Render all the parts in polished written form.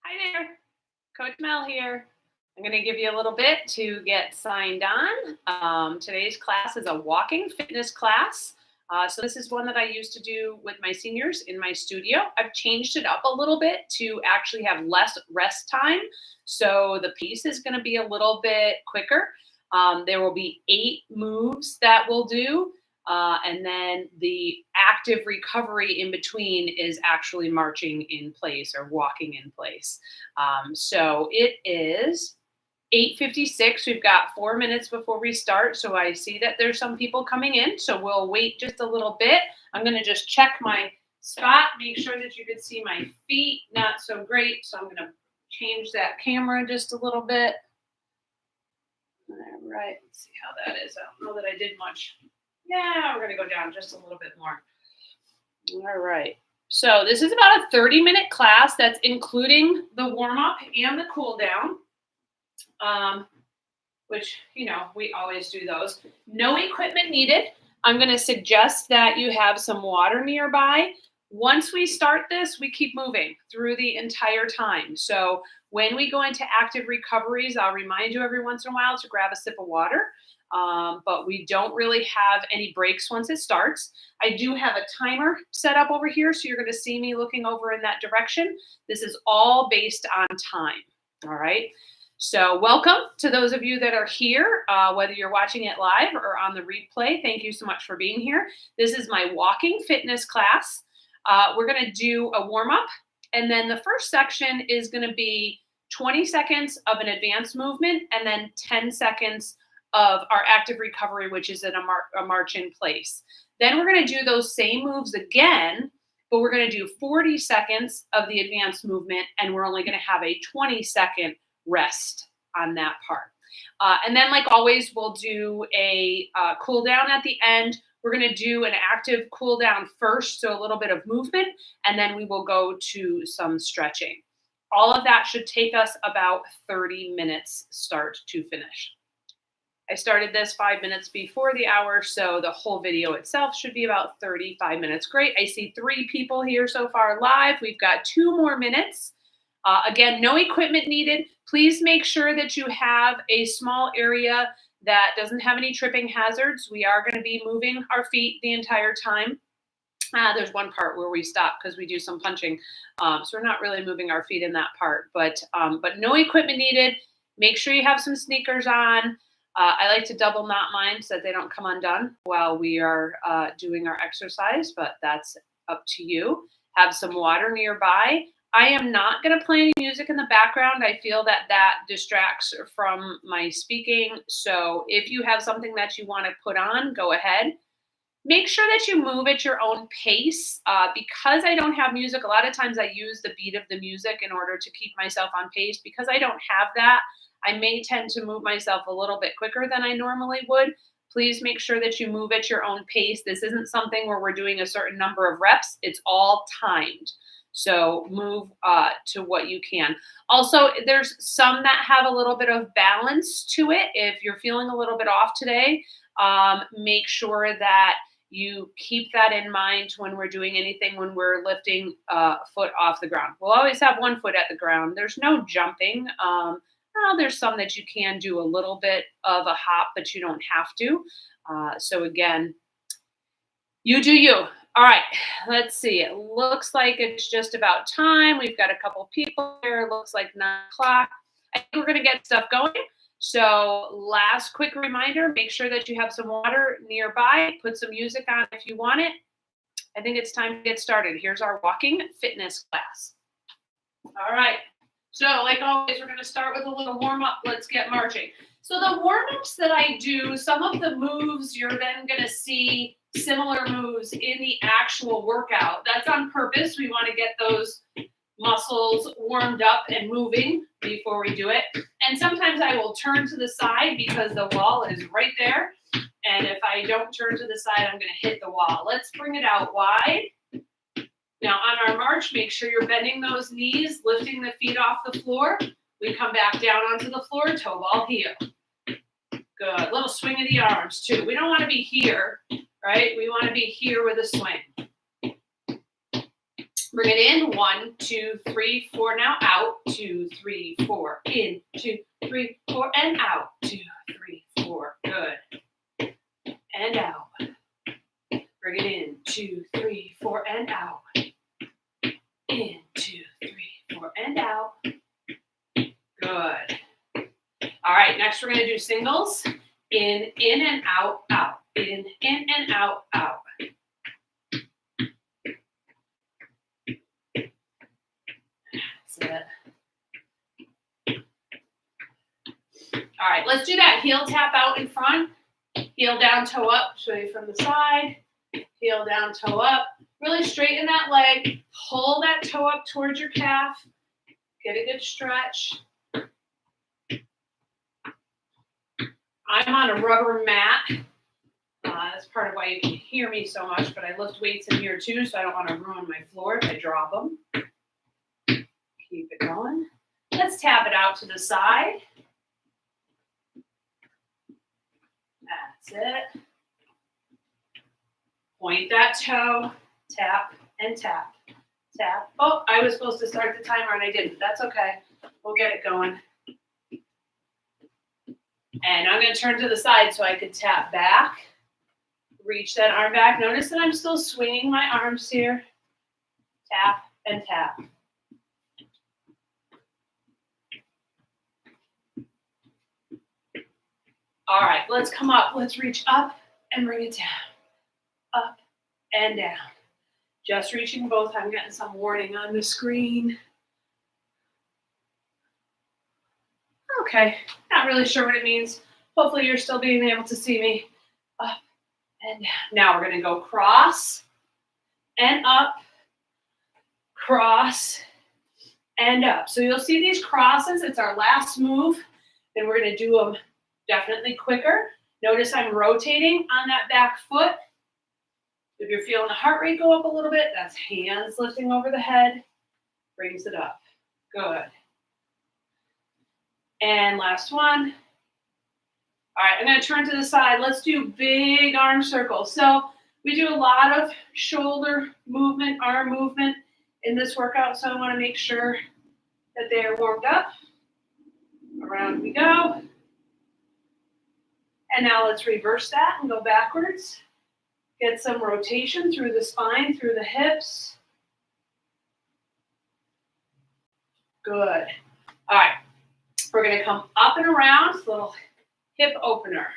Hi there, Coach Mel here. I'm going to give you a little bit to get signed on. Today's class is a walking fitness class. So this is one that I used to do with my seniors in my studio. I've changed it up a little bit to actually have less rest time. So the pace is going to be a little bit quicker. There will be 8 moves that we'll do. And then the active recovery in between is actually marching in place or walking in place. So it is 8:56. We've got 4 minutes before we start. So I see that there's some people coming in. So we'll wait just a little bit. I'm going to just check my spot, make sure that you can see my feet. Not so great. So I'm going to change that camera just a little bit. All right. Let's see how that is. I don't know that I did much. Yeah, we're going to go down just a little bit more. All right. So this is about a 30-minute class that's including the warm-up and the cool-down, which, we always do those. No equipment needed. I'm going to suggest that you have some water nearby. Once we start this, we keep moving through the entire time. So when we go into active recoveries, I'll remind you every once in a while to grab a sip of water. But we don't really have any breaks once it starts. I do have a timer set up over here, so you're going to see me looking over in that direction. This is all based on time. All right. So welcome to those of you that are here, whether you're watching it live or on the replay. Thank you so much for being here. This is my walking fitness class. We're going to do a warm-up, and then the first section is going to be 20 seconds of an advanced movement and then 10 seconds of our active recovery, which is in a march in place. Then we're going to do those same moves again, but we're going to do 40 seconds of the advanced movement, and we're only going to have a 20-second rest on that part. And then, like always, we'll do a cool down at the end. We're going to do an active cool down first, so a little bit of movement, and then we will go to some stretching. All of that should take us about 30 minutes start to finish. I started this 5 minutes before the hour, so the whole video itself should be about 35 minutes. Great. I see 3 people here so far live. We've got 2 more minutes. Again, no equipment needed. Please make sure that you have a small area that doesn't have any tripping hazards. We are going to be moving our feet the entire time. There's one part where we stop because we do some punching. So we're not really moving our feet in that part, but no equipment needed. Make sure you have some sneakers on. I like to double knot mine so that they don't come undone while we are doing our exercise, but that's up to you. Have some water nearby. I am not going to play any music in the background. I feel that distracts from my speaking. So if you have something that you want to put on, go ahead. Make sure that you move at your own pace. Because I don't have music, a lot of times I use the beat of the music in order to keep myself on pace. Because I don't have that, I may tend to move myself a little bit quicker than I normally would. Please make sure that you move at your own pace. This isn't something where we're doing a certain number of reps. It's all timed. So move to what you can. Also, there's some that have a little bit of balance to it. If you're feeling a little bit off today, make sure that you keep that in mind when we're doing anything, when we're lifting a foot off the ground. We'll always have one foot at the ground. There's no jumping. There's some that you can do a little bit of a hop, but you don't have to. So again, you do you. All right, let's see. It looks like it's just about time. We've got a couple people here. It looks like 9 o'clock. I think we're going to get stuff going. So last quick reminder, make sure that you have some water nearby. Put some music on if you want it. I think it's time to get started. Here's our walking fitness class. All right. So like always, we're going to start with a little warm-up. Let's get marching. So the warm-ups that I do, some of the moves, you're then going to see similar moves in the actual workout. That's on purpose. We want to get those muscles warmed up and moving before we do it. And sometimes I will turn to the side because the wall is right there. And if I don't turn to the side, I'm going to hit the wall. Let's bring it out wide. Now on our march, make sure you're bending those knees, lifting the feet off the floor. We come back down onto the floor, toe ball heel. Good. Little swing of the arms too. We don't want to be here, right? We want to be here with a swing. Bring it in. 1, 2, 3, 4. Now out. 2, 3, 4. In. 2, 3, 4. And out. 2, 3, 4. Good. And out. Bring it in. 2, 3, 4. And out. In. 2, 3, 4. And out. Good. All right. Next, we're going to do singles. In and out, out. In and out, out. That's it. All right, let's do that heel tap out in front. Heel down, toe up, show you from the side. Heel down, toe up. Really straighten that leg. Pull that toe up towards your calf. Get a good stretch. I'm on a rubber mat. That's part of why you can hear me so much, but I lift weights in here too, so I don't want to ruin my floor if I drop them. Keep it going. Let's tap it out to the side. That's it. Point that toe, tap and tap, tap. Oh, I was supposed to start the timer and I didn't. That's okay. We'll get it going. And I'm going to turn to the side so I could tap back. Reach that arm back. Notice that I'm still swinging my arms here. Tap and tap. All right, let's come up. Let's reach up and bring it down. Up and down. Just reaching both. I'm getting some warning on the screen. Okay, not really sure what it means. Hopefully you're still being able to see me. Up and down. Now we're going to go cross and up, cross and up. So you'll see these crosses. It's our last move, and we're going to do them definitely quicker. Notice I'm rotating on that back foot. If you're feeling the heart rate go up a little bit, that's hands lifting over the head, brings it up. Good. And last one. All right, I'm going to turn to the side. Let's do big arm circles. So we do a lot of shoulder movement, arm movement in this workout, so I want to make sure that they are warmed up. Around we go. And now let's reverse that and go backwards. Get some rotation through the spine, through the hips. Good. All right. We're going to come up and around, little hip opener.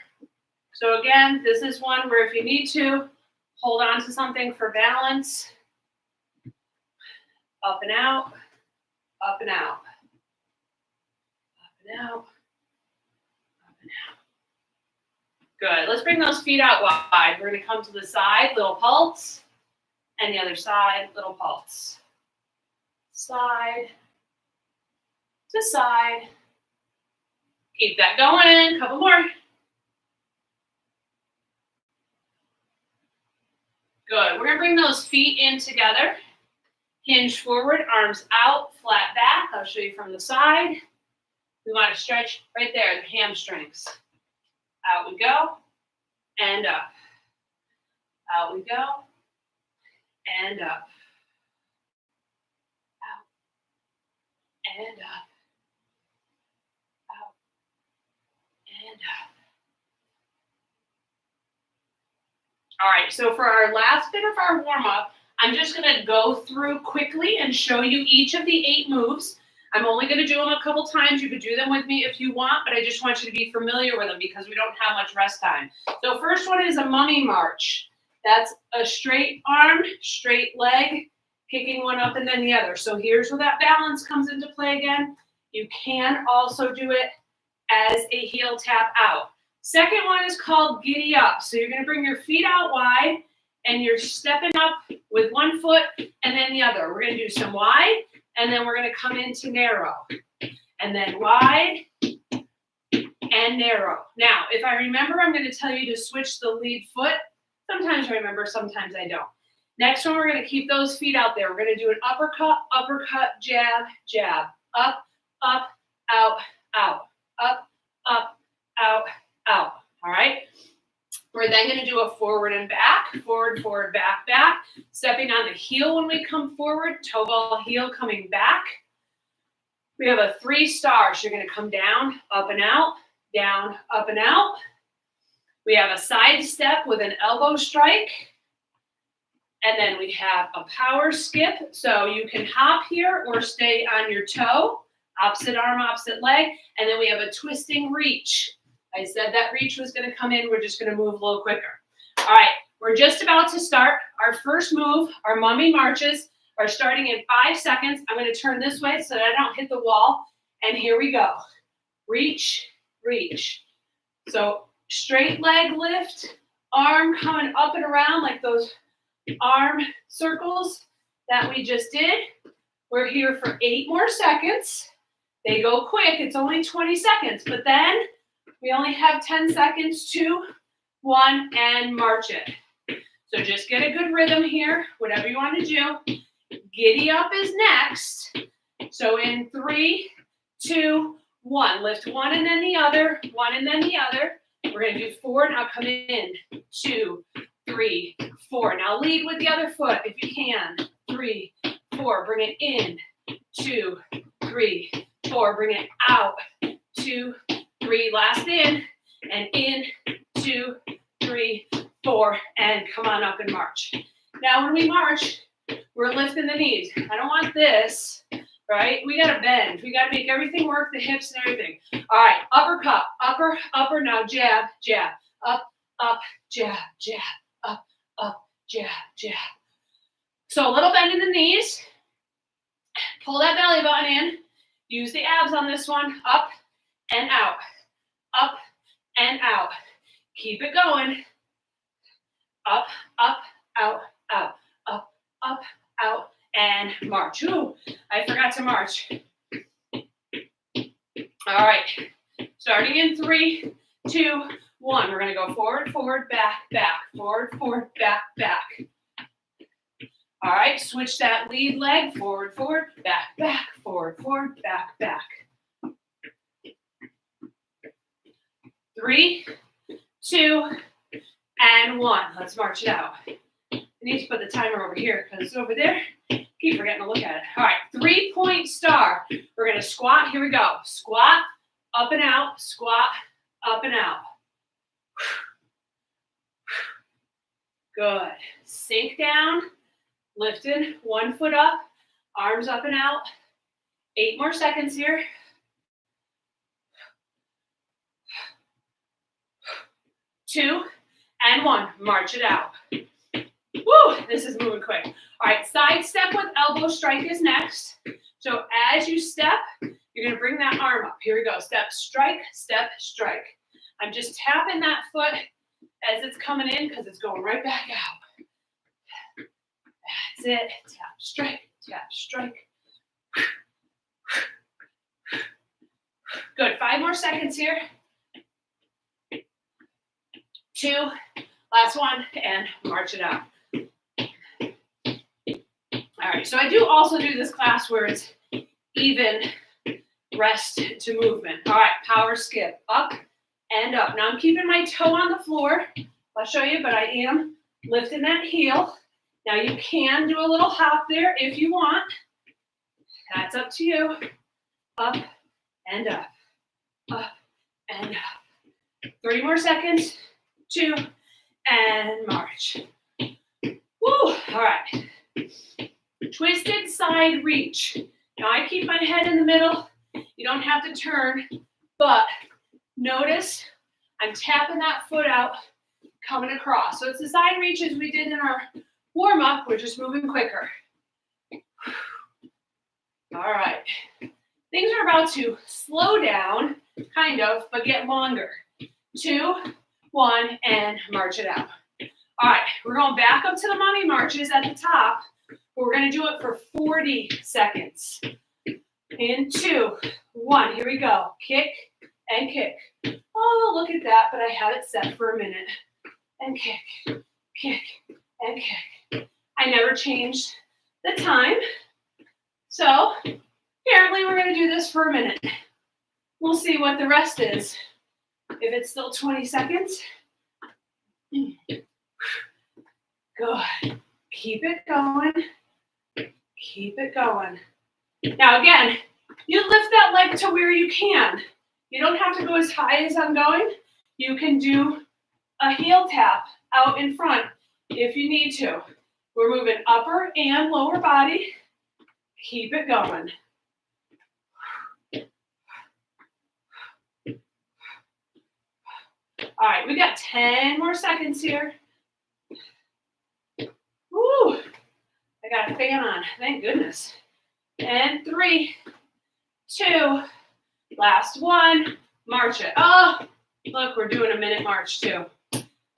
So again, this is one where if you need to, hold on to something for balance. Up and out, up and out, up and out, up and out. Good. Let's bring those feet out wide. We're going to come to the side, little pulse, and the other side, little pulse. Side to side. Keep that going. Couple more. Good. We're going to bring those feet in together. Hinge forward, arms out, flat back. I'll show you from the side. We want to stretch right there, the hamstrings. Out we go, and up. Out we go, and up. Out, and up. Out, and up. All right, so for our last bit of our warm-up, I'm just going to go through quickly and show you each of the 8 moves. I'm only going to do them a couple times. You could do them with me if you want, but I just want you to be familiar with them because we don't have much rest time. So first one is a mummy march. That's a straight arm, straight leg, kicking one up and then the other. So here's where that balance comes into play again. You can also do it as a heel tap out. Second one is called giddy up. So you're going to bring your feet out wide and you're stepping up with one foot and then the other. We're going to do some wide. And then we're going to come into narrow. And then wide and narrow. Now, if I remember, I'm going to tell you to switch the lead foot. Sometimes I remember, sometimes I don't. Next one, we're going to keep those feet out there. We're going to do an uppercut, uppercut, jab, jab. Up, up, out, out. Up, up, out, out. All right? We're then going to do a forward and back, forward, forward, back, back. Stepping on the heel when we come forward, toe ball heel coming back. We have a 3 stars. You're going to come down, up and out, down, up and out. We have a side step with an elbow strike. And then we have a power skip. So you can hop here or stay on your toe, opposite arm, opposite leg. And then we have a twisting reach. I said that reach was going to come in. We're just going to move a little quicker. All right, we're just about to start. Our first move, our mummy marches, are starting in 5 seconds. I'm going to turn this way so that I don't hit the wall. And here we go. Reach, reach. So straight leg lift, arm coming up and around like those arm circles that we just did. We're here for 8 more seconds. They go quick. It's only 20 seconds, but then we only have 10 seconds, 2, 1, and march it. So just get a good rhythm here, whatever you want to do. Giddy up is next. So in 3, 2, 1. Lift one and then the other, one and then the other. We're going to do 4. Now come in. 2, 3, 4. Now lead with the other foot if you can. 3, 4. Bring it in. 2, 3, 4. Bring it out. 2, 3. Last in. And in. 2, 3, 4. And come on up and march. Now when we march, we're lifting the knees. I don't want this, right? We got to bend. We got to make everything work, the hips and everything. All right, uppercut, upper, upper. Now jab, jab, up, up, jab, jab, up, up, jab, jab. So a little bend in the knees. Pull that belly button in. Use the abs on this one. Up and out. Up and out. Keep it going. Up, up, out, out. Up, up, out, and march. Ooh, I forgot to march. All right. Starting in 3, 2, 1. We're going to go forward, forward, back, back. Forward, forward, back, back. All right. Switch that lead leg. Forward, forward, back, back. Forward, forward, back, back. 3, 2, and 1. Let's march it out. I need to put the timer over here because it's over there. Keep forgetting to look at it. All right, 3-point star. We're going to squat. Here we go. Squat, up and out. Squat, up and out. Good. Sink down. Lifting. 1 foot up. Arms up and out. 8 more seconds here. 2 and 1. March it out. Woo, this is moving quick. All right, side step with elbow strike is next. So as you step, you're going to bring that arm up. Here we go. Step, strike, step, strike. I'm just tapping that foot as it's coming in because it's going right back out. That's it. Tap, strike, tap, strike. Good. 5 more seconds here. 2, last one, and march it out. All right, so I do also do this class where it's even rest to movement. All right, power skip, up and up. Now I'm keeping my toe on the floor. I'll show you, but I am lifting that heel. Now you can do a little hop there if you want. That's up to you. Up and up, up and up. 3 more seconds, 2, and march. Woo, all right. Twisted side reach. Now I keep my head in the middle. You don't have to turn, but notice I'm tapping that foot out, coming across. So it's the side reach as we did in our warm-up. We're just moving quicker. All right. Things are about to slow down, kind of, but get longer. 2, 1, and march it out. All right, we're going back up to the mummy marches at the top. We're going to do it for 40 seconds. In 2, 1, here we go. Kick and kick. Oh, look at that, but I have it set for a minute. And kick, kick, and kick. I never changed the time. So apparently we're going to do this for a minute. We'll see what the rest is. If it's still 20 seconds, Good. Keep it going. Keep it going. Now again, you lift that leg to where you can. You don't have to go as high as I'm going. You can do a heel tap out in front if you need to. We're moving upper and lower body. Keep it going. All right, we got 10 more seconds here. Woo! I got a fan on, thank goodness. And 3, 2, last one, march it. Oh, look, we're doing a minute march too.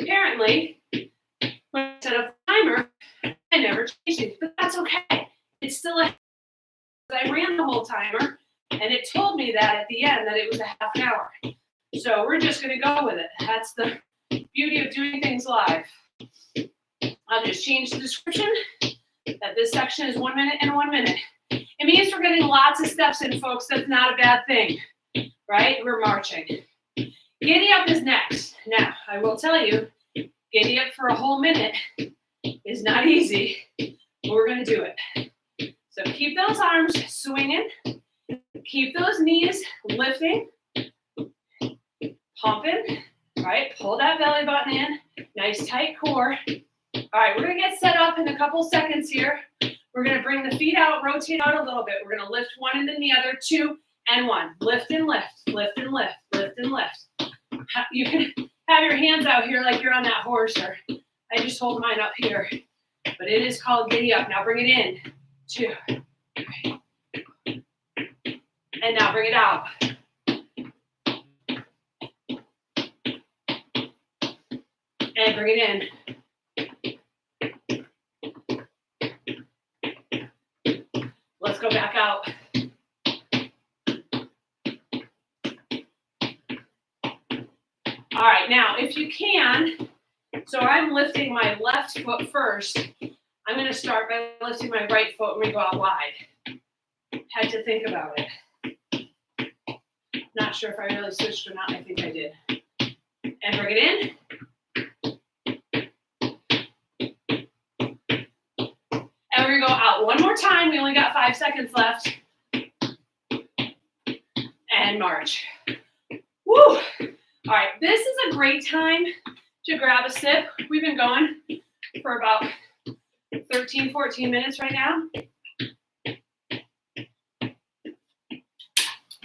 Apparently, when I set up the timer, I never changed it, but that's okay. It's still I ran the whole timer, and it told me that at the end that it was a half an hour. So we're just gonna go with it. That's the beauty of doing things live. I'll just change the description that this section is 1 minute and 1 minute. It means we're getting lots of steps in, folks. That's not a bad thing, right? We're marching. Giddy up is next. Now, I will tell you, giddy up for a whole minute is not easy, but we're gonna do it. So keep those arms swinging. Keep those knees lifting. Pumping, all right? Pull that belly button in. Nice tight core. All right, we're gonna get set up in a couple seconds here. We're gonna bring the feet out, rotate out a little bit. We're gonna lift one and then the other, 2 and 1. Lift and lift, lift and lift, lift and lift. You can have your hands out here like you're on that horse, or I just hold mine up here. But it is called giddy up. Now bring it in, 2, 3. And now bring it out. And bring it in. Let's go back out. All right, now if you can, so I'm lifting my left foot first. I'm going to start by lifting my right foot when we go out wide. Had to think about it. Not sure if I really switched or not. I think I did. And bring it in. And we're gonna go out one more time. We only got 5 seconds left. And march. Woo! All right, this is a great time to grab a sip. We've been going for about 13, 14 minutes right now.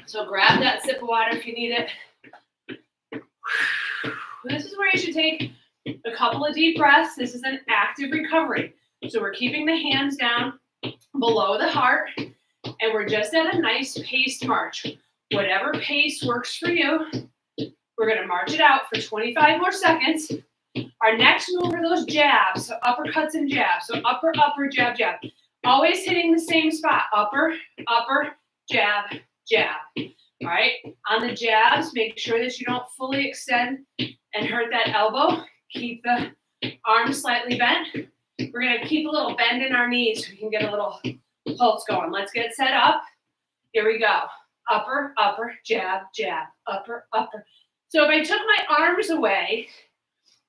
So grab that sip of water if you need it. This is where you should take a couple of deep breaths. This is an active recovery. So we're keeping the hands down below the heart, and we're just at a nice paced march. Whatever pace works for you, we're going to march it out for 25 more seconds. Our next move are those jabs, so uppercuts and jabs. So upper, upper, jab, jab. Always hitting the same spot. Upper, upper, jab, jab. All right? On the jabs, make sure that you don't fully extend and hurt that elbow. Keep the arms slightly bent. We're going to keep a little bend in our knees so we can get a little pulse going. Let's get set up. Here we go. Upper, upper, jab, jab. Upper, upper. So if I took my arms away,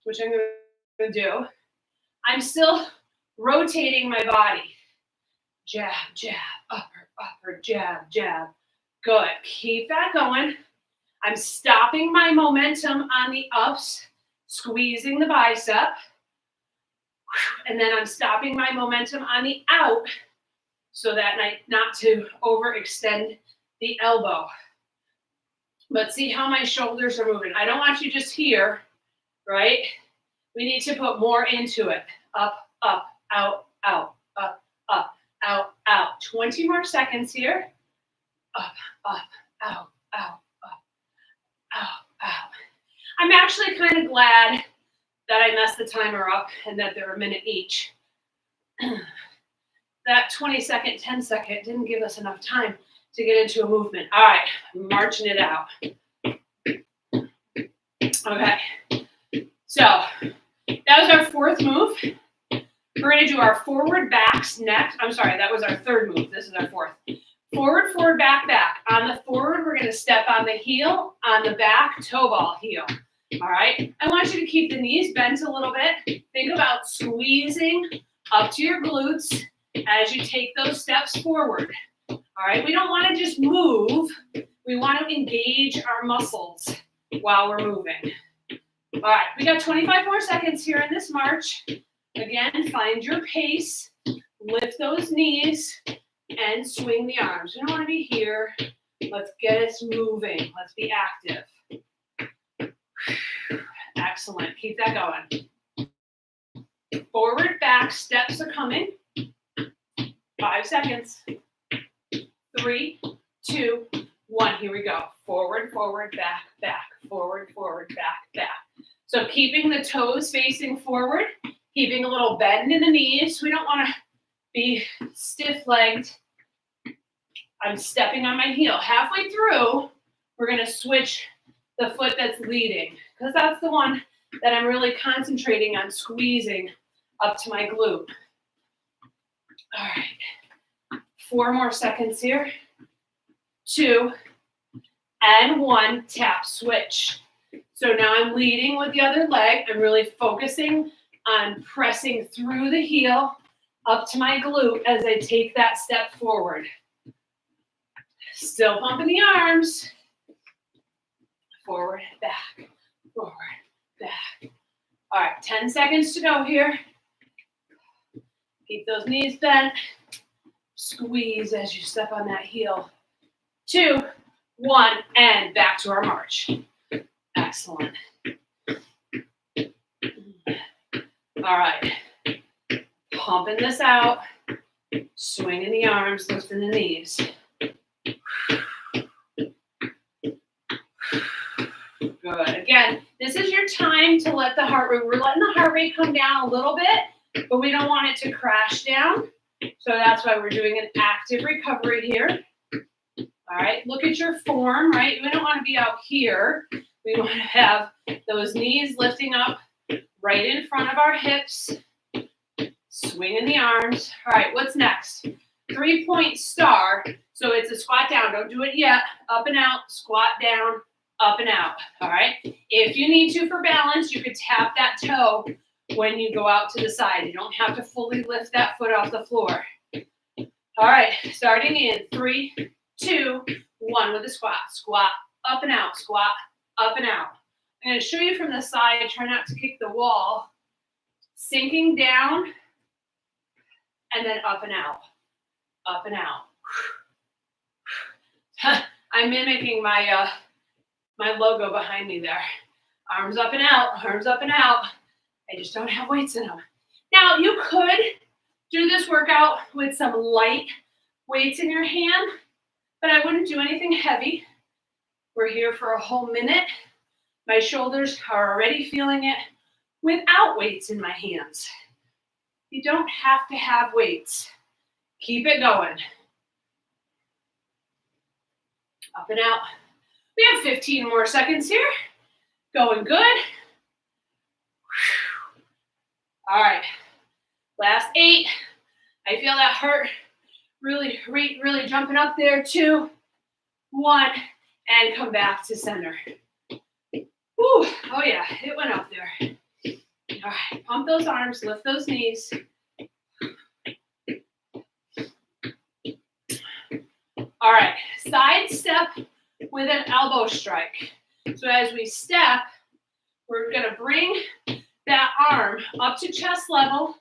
which I'm going to do, I'm still rotating my body. Jab, jab, upper, upper, jab, jab. Good. Keep that going. I'm stopping my momentum on the ups, squeezing the bicep. And then I'm stopping my momentum on the out so that not to overextend the elbow. But see how my shoulders are moving. I don't want you just here, right? We need to put more into it. Up, up, out, out, up, up, out, out. 20 more seconds here. Up, up, out, out, up, out, out. I'm actually kind of glad that I messed the timer up and that they're a minute each. That 20-second, 10-second didn't give us enough time to get into a movement. All right, marching it out. Okay, so that was our fourth move. We're going to do our forward backs next. I'm sorry, that was our third move. This is our fourth. Forward, forward, back, back. On the forward, we're going to step on the heel, on the back, toe ball, heel. All right, I want you to keep the knees bent a little bit. Think about squeezing up to your glutes as you take those steps forward. All right, we don't want to just move. We want to engage our muscles while we're moving. All right, we got 25 more seconds here in this march. Again, find your pace, lift those knees, and swing the arms. We don't want to be here. Let's get us moving. Let's be active. Excellent. Keep that going. Forward, back, steps are coming. 5 seconds. 3, 2, 1. Here we go. Forward, forward, back, back. Forward, forward, back, back. So keeping the toes facing forward, keeping a little bend in the knees. We don't want to be stiff-legged. I'm stepping on my heel. Halfway through, we're going to switch the foot that's leading because that's the one that I'm really concentrating on squeezing up to my glute. All right. 4 more seconds here. 2 and 1. Tap, switch. So now I'm leading with the other leg. I'm really focusing on pressing through the heel up to my glute as I take that step forward. Still pumping the arms. Forward, back, forward, back. All right, 10 seconds to go here. Keep those knees bent. Squeeze as you step on that heel. 2, 1, and back to our march. Excellent. All right. Pumping this out. Swinging the arms, lifting the knees. Good. Again, this is your time to let the heart rate, we're letting the heart rate come down a little bit, but we don't want it to crash down. So that's why we're doing an active recovery here. All right, look at your form, right? We don't want to be out here. We want to have those knees lifting up right in front of our hips. Swinging the arms. All right, what's next? 3-point star. So it's a squat down. Don't do it yet. Up and out, squat down, up and out. All right. If you need to for balance, you could tap that toe when you go out to the side. You don't have to fully lift that foot off the floor. All right, starting in 3, 2, 1 with the squat. Squat, up and out, squat, up and out. I'm going to show you from the side. Try not to kick the wall. Sinking down and then up and out. Up and out. I'm mimicking my my logo behind me there. Arms up and out, arms up and out. I just don't have weights in them. Now, you could do this workout with some light weights in your hand, but I wouldn't do anything heavy. We're here for a whole minute. My shoulders are already feeling it without weights in my hands. You don't have to have weights. Keep it going. Up and out. We have 15 more seconds here. Going good. All right. Last 8. I feel that heart really jumping up there. 2, 1, and come back to center. Whew. Oh yeah, it went up there. All right, pump those arms, lift those knees. All right, side step with an elbow strike. So as we step, we're gonna bring that arm up to chest level,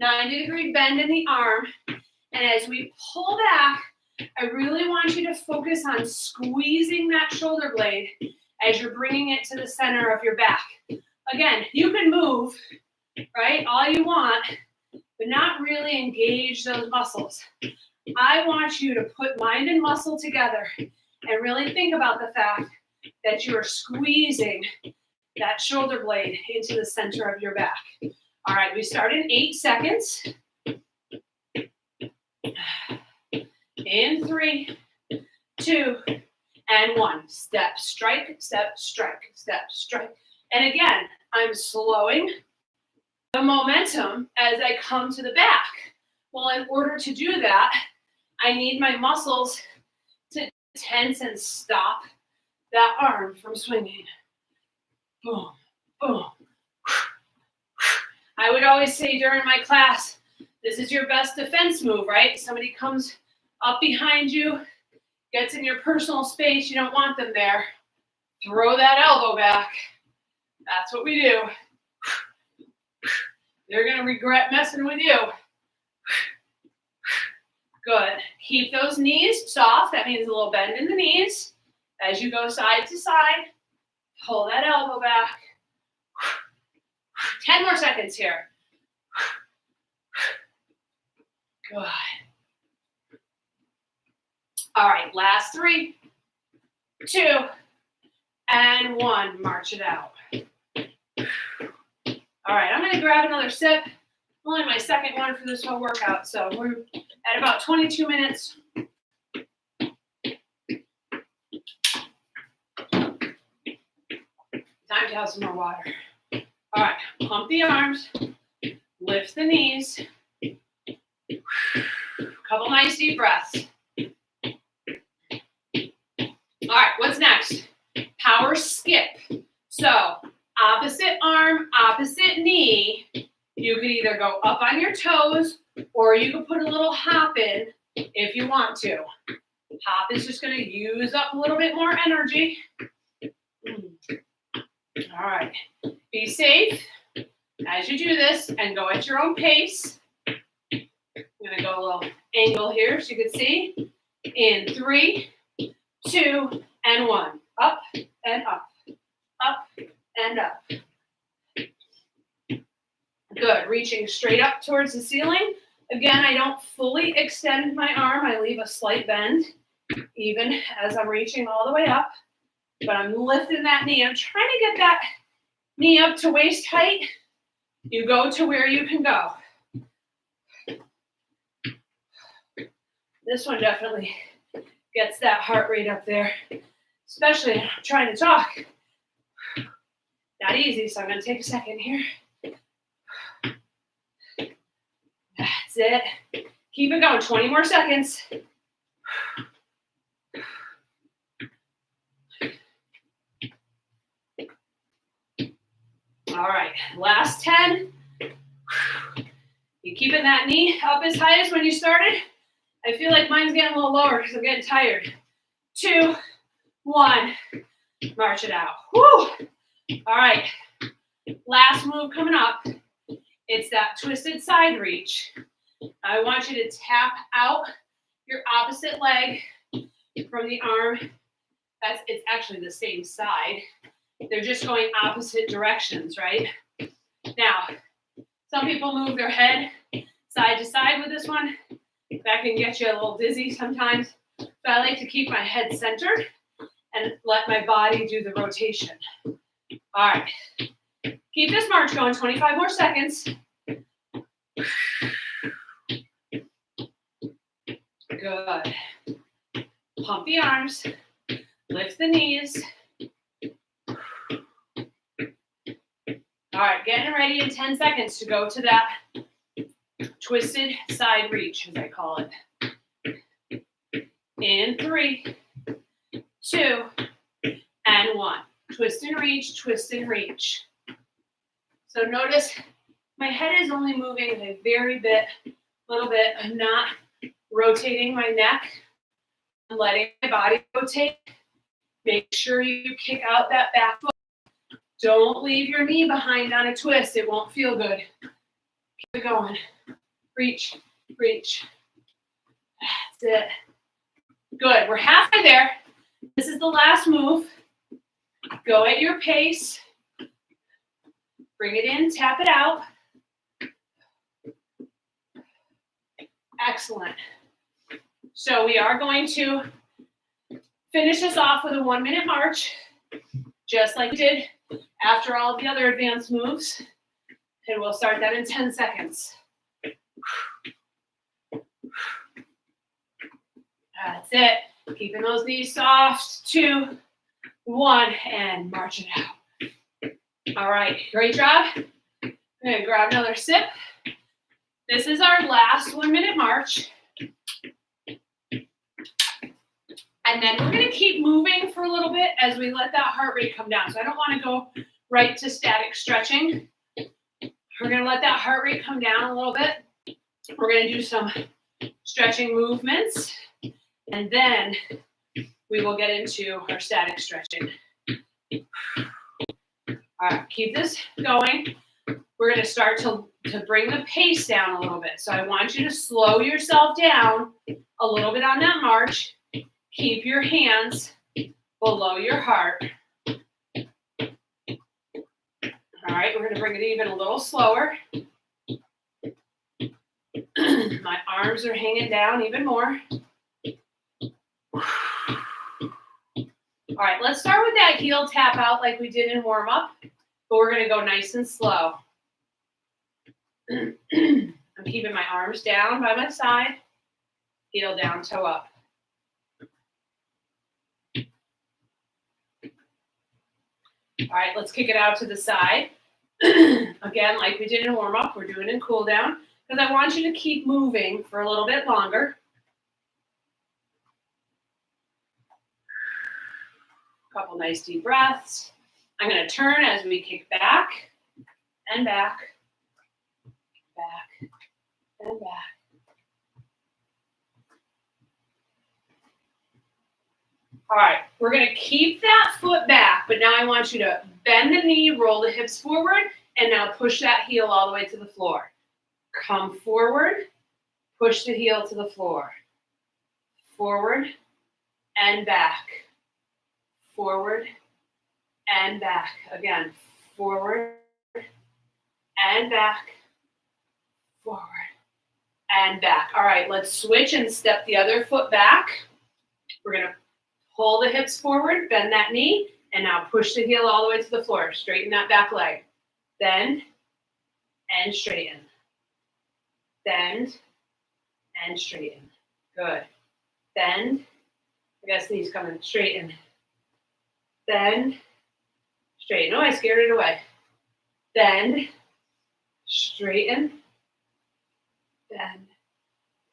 90-degree bend in the arm. And as we pull back, I really want you to focus on squeezing that shoulder blade as you're bringing it to the center of your back. Again, you can move, right, all you want, but not really engage those muscles. I want you to put mind and muscle together and really think about the fact that you are squeezing that shoulder blade into the center of your back. All right, we start in 8 seconds. In 3, 2, and 1. Step, strike, step, strike, step, strike. And again, I'm slowing the momentum as I come to the back. Well, in order to do that, I need my muscles to tense and stop that arm from swinging. boom, boom. I would always say during my class, this is your best defense move, right? Somebody comes up behind you, gets in your personal space, you don't want them there. Throw that elbow back. That's what we do. They're going to regret messing with you. Good. Keep those knees soft. That means a little bend in the knees. As you go side to side, pull that elbow back. 10 more seconds here. Good. All right, last 3, 2, and 1. March it out. All right, I'm going to grab another sip. Only my second one for this whole workout, so we're at about 22 minutes. Time to have some more water. All right, pump the arms, lift the knees. Couple nice deep breaths. All right, what's next? Power skip. So opposite arm, opposite knee. You could either go up on your toes or you could put a little hop in if you want to. Hop is just going to use up a little bit more energy. All right. Be safe as you do this and go at your own pace. I'm going to go a little angle here so you can see. In 3, 2, and 1. Up and up. Up and up. Good. Reaching straight up towards the ceiling. Again, I don't fully extend my arm. I leave a slight bend even as I'm reaching all the way up. But I'm lifting that knee. I'm trying to get that knee up to waist height. You go to where you can go. This one definitely gets that heart rate up there, especially trying to talk. Not easy, so I'm going to take a second here. That's it. Keep it going. 20 more seconds. All right, last 10. You keeping that knee up as high as when you started? I feel like mine's getting a little lower because I'm getting tired. 2, 1, march it out. Woo! All right, last move coming up. It's that twisted side reach. I want you to tap out your opposite leg from the arm. It's actually the same side. They're just going opposite directions, right? Now, some people move their head side to side with this one. That can get you a little dizzy sometimes. So I like to keep my head centered and let my body do the rotation. All right. Keep this march going, 25 more seconds. Good. Pump the arms, lift the knees. All right, getting ready in 10 seconds to go to that twisted side reach, as I call it. In 3, 2, and 1. Twist and reach, twist and reach. So notice my head is only moving a little bit. I'm not rotating my neck. I'm letting my body rotate. Make sure you kick out that back foot. Don't leave your knee behind on a twist. It won't feel good. Keep it going. Reach, reach. That's it. Good. We're halfway there. This is the last move. Go at your pace. Bring it in, tap it out. Excellent. So we are going to finish this off with a 1-minute march, just like we did after all the other advanced moves. And we'll start that in 10 seconds. That's it. Keeping those knees soft. 2, 1, and march it out. All right, great job. I'm gonna grab another sip. This is our last 1-minute march. And then we're gonna keep moving for a little bit as we let that heart rate come down. So I don't wanna go right to static stretching. We're going to let that heart rate come down a little bit. We're going to do some stretching movements, and then we will get into our static stretching. All right, keep this going. We're going to start to bring the pace down a little bit. So I want you to slow yourself down a little bit on that march. Keep your hands below your heart. All right, we're going to bring it even a little slower. My arms are hanging down even more. All right, let's start with that heel tap out like we did in warm up, but we're going to go nice and slow. I'm keeping my arms down by my side, heel down, toe up. All right, let's kick it out to the side. Again, like we did in warm up, we're doing in cool down because I want you to keep moving for a little bit longer. A couple nice deep breaths. I'm going to turn as we kick back and back, back and back. All right, we're going to keep that foot back, but now I want you to bend the knee, roll the hips forward, and now push that heel all the way to the floor. Come forward, push the heel to the floor. Forward and back. Forward and back. Again, forward and back. Forward and back. All right, let's switch and step the other foot back. We're going to pull the hips forward, bend that knee, and now push the heel all the way to the floor. Straighten that back leg. Bend and straighten. Bend and straighten. Good. Bend. I guess knees coming. Straighten. Bend. Straighten. Oh, I scared it away. Bend. Straighten. Bend.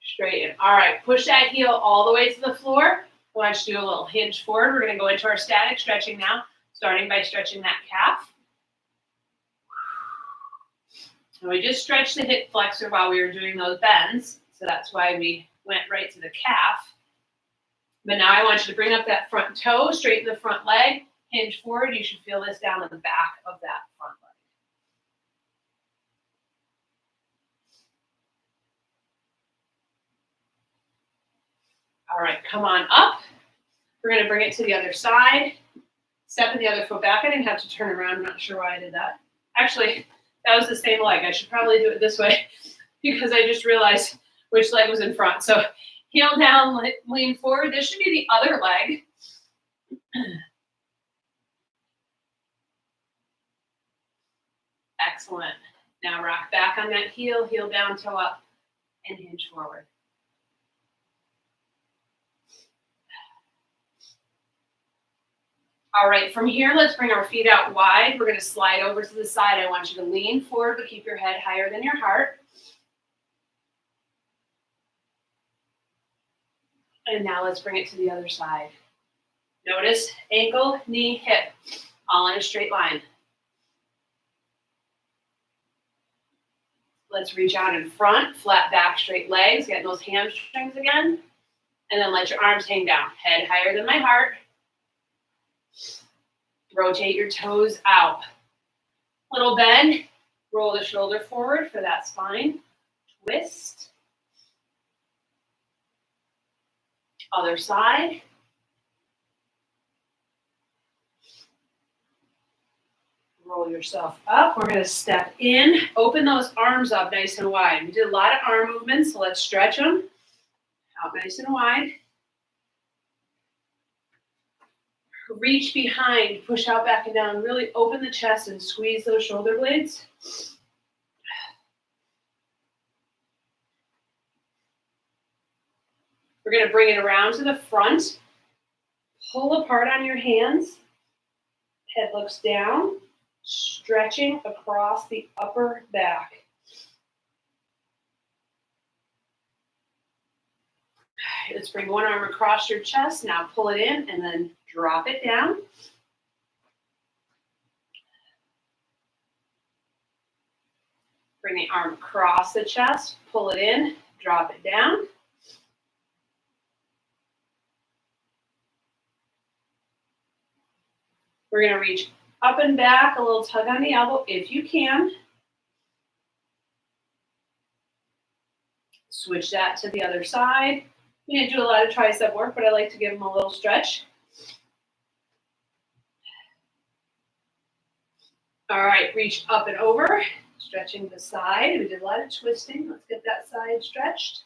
Straighten. All right. Push that heel all the way to the floor. I want you to do a little hinge forward. We're going to go into our static stretching now, starting by stretching that calf. And we just stretched the hip flexor while we were doing those bends, so that's why we went right to the calf. But now I want you to bring up that front toe, straighten the front leg, hinge forward. You should feel this down in the back of that front leg. All right, come on up. We're going to bring it to the other side. Step in the other foot back. I didn't have to turn around. I'm not sure why I did that. Actually, that was the same leg. I should probably do it this way because I just realized which leg was in front. So heel down, lean forward. This should be the other leg. Excellent. Now rock back on that heel, heel down, toe up, and hinge forward. All right, from here, let's bring our feet out wide. We're going to slide over to the side. I want you to lean forward, but keep your head higher than your heart. And now let's bring it to the other side. Notice ankle, knee, hip, all in a straight line. Let's reach out in front, flat back, straight legs, getting those hamstrings again. And then let your arms hang down, head higher than my heart. Rotate your toes out. Little bend, roll the shoulder forward for that spine. Twist. Other side. Roll yourself up. We're going to step in. Open those arms up nice and wide. We did a lot of arm movements, so let's stretch them out nice and wide. Reach behind, push out, back and down. Really open the chest and squeeze those shoulder blades. We're going to bring it around to the front. Pull apart on your hands. Head looks down, stretching across the upper back. Let's bring one arm across your chest. Now pull it in and then drop it down. Bring the arm across the chest, pull it in, drop it down. We're going to reach up and back, a little tug on the elbow if you can. Switch that to the other side. We didn't do a lot of tricep work, but I like to give them a little stretch. All right, reach up and over, stretching the side. We did a lot of twisting. Let's get that side stretched.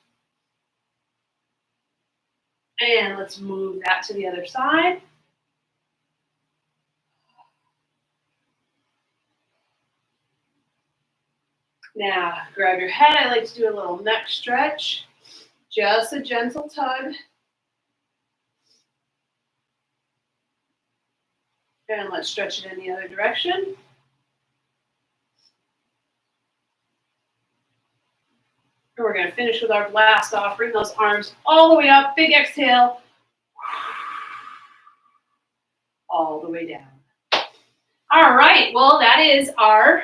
And let's move that to the other side. Now, grab your head. I like to do a little neck stretch. Just a gentle tug. And let's stretch it in the other direction. And we're going to finish with our blast off. Bring those arms all the way up. Big exhale. All the way down. All right. Well, that is our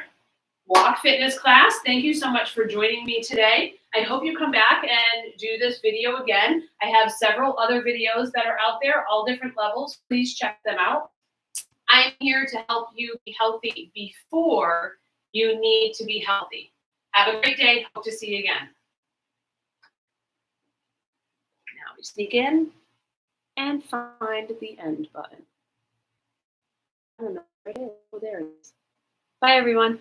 walk fitness class. Thank you so much for joining me today. I hope you come back and do this video again. I have several other videos that are out there, all different levels. Please check them out. I'm here to help you be healthy before you need to be healthy. Have a great day. Hope to see you again. Now we sneak in and find the end button. I don't know where it is. Oh, there it is. Bye, everyone.